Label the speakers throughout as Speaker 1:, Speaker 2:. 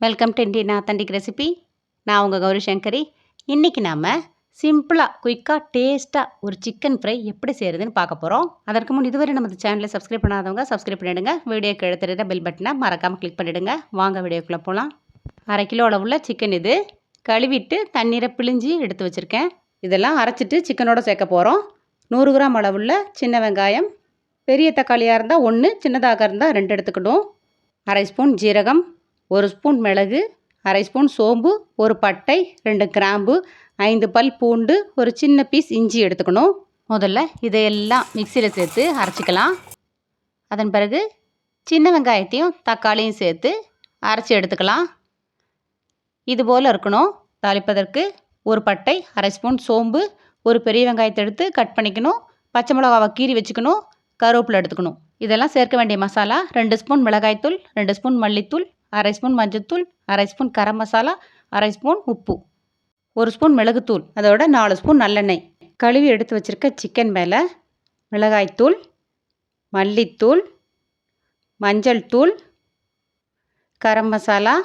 Speaker 1: Welcome to Indian authentic recipe. நான் உங்கள் கௌரி சங்கரி. இன்றைக்கி நாம் சிம்பிளாக குயிக்காக டேஸ்ட்டாக ஒரு சிக்கன் ஃப்ரை எப்படி செய்கிறதுன்னு பார்க்க போகிறோம். அதற்கு முன் இதுவரை நம்ம சேனலை சப்ஸ்கிரைப் பண்ணாதவங்க சப்ஸ்கிரைப் பண்ணிவிடுங்க. வீடியோக்கு எழுத்துற பெல் பட்டனை மறக்காமல் கிளிக் பண்ணிவிடுங்க. வாங்க வீடியோக்குள்ளே போகலாம். 1/2 கிலோ அளவுள்ள சிக்கன் இது. கழுவிட்டு தண்ணீரை பிழிஞ்சி எடுத்து வச்சுருக்கேன். இதெல்லாம் அரைச்சிட்டு சிக்கனோடு சேர்க்க போகிறோம். 100 கிராம் அளவுள்ள சின்ன வெங்காயம், பெரிய தக்காளியாக இருந்தால் 1, சின்னதாக இருந்தால் 2 எடுத்துக்கணும். 1/2 ஸ்பூன் ஜீரகம், 1 ஸ்பூன் மிளகு, 1/2 ஸ்பூன் சோம்பு, 1 பட்டை, 2 கிராம்பு, 5 பல் பூண்டு, ஒரு சின்ன பீஸ் இஞ்சி எடுத்துக்கணும். முதல்ல இதையெல்லாம் மிக்சியில் சேர்த்து அரைச்சிக்கலாம். அதன் பிறகு சின்ன வெங்காயத்தையும் தக்காளியும் சேர்த்து அரைச்சி எடுத்துக்கலாம். இதுபோல் இருக்கணும். தாளிப்பதற்கு 1 பட்டை, 1/2 ஸ்பூன் சோம்பு, ஒரு பெரிய வெங்காயத்தை எடுத்து கட் பண்ணிக்கணும். பச்சை மிளகாவை கீறி வச்சுக்கணும். கருவேப்பிலை எடுத்துக்கணும். இதெல்லாம் சேர்க்க வேண்டிய மசாலா: 2 ஸ்பூன் மிளகாய்த்தூள், 2 ஸ்பூன் மல்லித்தூள், 1/2 ஸ்பூன் மஞ்சள்தூள், 1/2 ஸ்பூன் கரம் மசாலா, 1/2 ஸ்பூன் உப்பு, 1 ஸ்பூன் மிளகுத்தூள், அதோட 4 ஸ்பூன் நல்லெண்ணெய். கழுவி எடுத்து வச்சுருக்க சிக்கன் மேலே மிளகாய்த்தூள், மல்லித்தூள், மஞ்சள் தூள், கரம் மசாலா,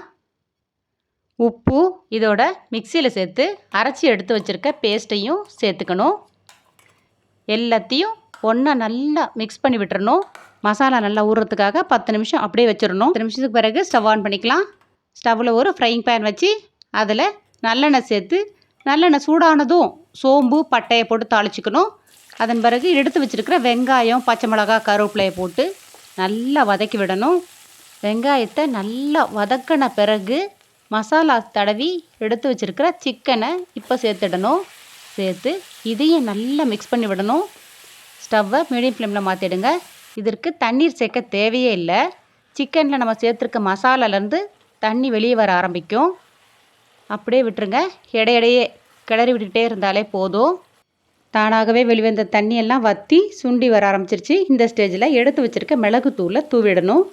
Speaker 1: உப்பு இதோட மிக்சியில் சேர்த்து அரைச்சி எடுத்து வச்சுருக்க பேஸ்ட்டையும் சேர்த்துக்கணும். எல்லாத்தையும் ஒன்றா நல்லா மிக்ஸ் பண்ணி விட்டுறணும். மசாலா நல்லா ஊறுறதுக்காக 10 நிமிஷம் அப்படியே வச்சிடணும். 10 நிமிஷத்துக்கு பிறகு ஸ்டவ் ஆன் பண்ணிக்கலாம். ஸ்டவ்வில் ஒரு ஃப்ரைங் பேன் வச்சு அதில் நல்லெண்ணெய் சேர்த்து நல்லெண்ணெய் சூடானதும் சோம்பு பட்டையை போட்டு தாளிச்சிக்கணும். அதன் பிறகு எடுத்து வச்சுருக்கிற வெங்காயம், பச்சை மிளகாய், கருவேப்பிலையை போட்டு நல்லா வதக்கி விடணும். வெங்காயத்தை நல்லா வதக்கின பிறகு மசாலா தடவி எடுத்து வச்சுருக்கிற சிக்கனை இப்போ சேர்த்துடணும். சேர்த்து இதையும் நல்லா மிக்ஸ் பண்ணி விடணும். ஸ்டவ்வை மீடியம் ஃப்ளேமில் மாற்றிடுங்க. இதற்கு தண்ணீர் சேர்க்க தேவையே இல்லை. சிக்கனில் நம்ம சேர்த்துருக்க மசாலாலேருந்து தண்ணி வெளியே வர ஆரம்பிக்கும். அப்படியே விட்டுருங்க. இடையிடையே கிளறி விட்டுகிட்டே இருந்தாலே போதும். தானாகவே வெளிவந்த தண்ணியெல்லாம் வற்றி சுண்டி வர ஆரம்பிச்சிருச்சு. இந்த ஸ்டேஜில் எடுத்து வச்சுருக்க மிளகுத்தூளை தூவிடணும்.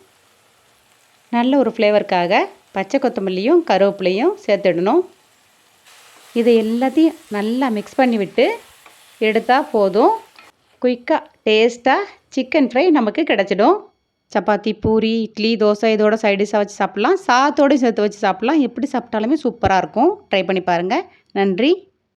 Speaker 1: நல்ல ஒரு ஃப்ளேவருக்காக பச்சை கொத்தமல்லியும் கருவேப்பிலையும் சேர்த்துடணும். இது எல்லாத்தையும் நல்லா மிக்ஸ் பண்ணி விட்டு எடுத்தால் போதும். குயிக்காக டேஸ்ட்டாக சிக்கன் ஃப்ரை நமக்கு கிடச்சிடும். சப்பாத்தி, பூரி, இட்லி, தோசை இதோட சைடிஷாக வச்சு சாப்பிட்லாம். சாதத்தோடு சேர்த்து வச்சு சாப்பிட்லாம். எப்படி சாப்பிட்டாலுமே சூப்பராக இருக்கும். ட்ரை பண்ணி பாருங்கள். நன்றி.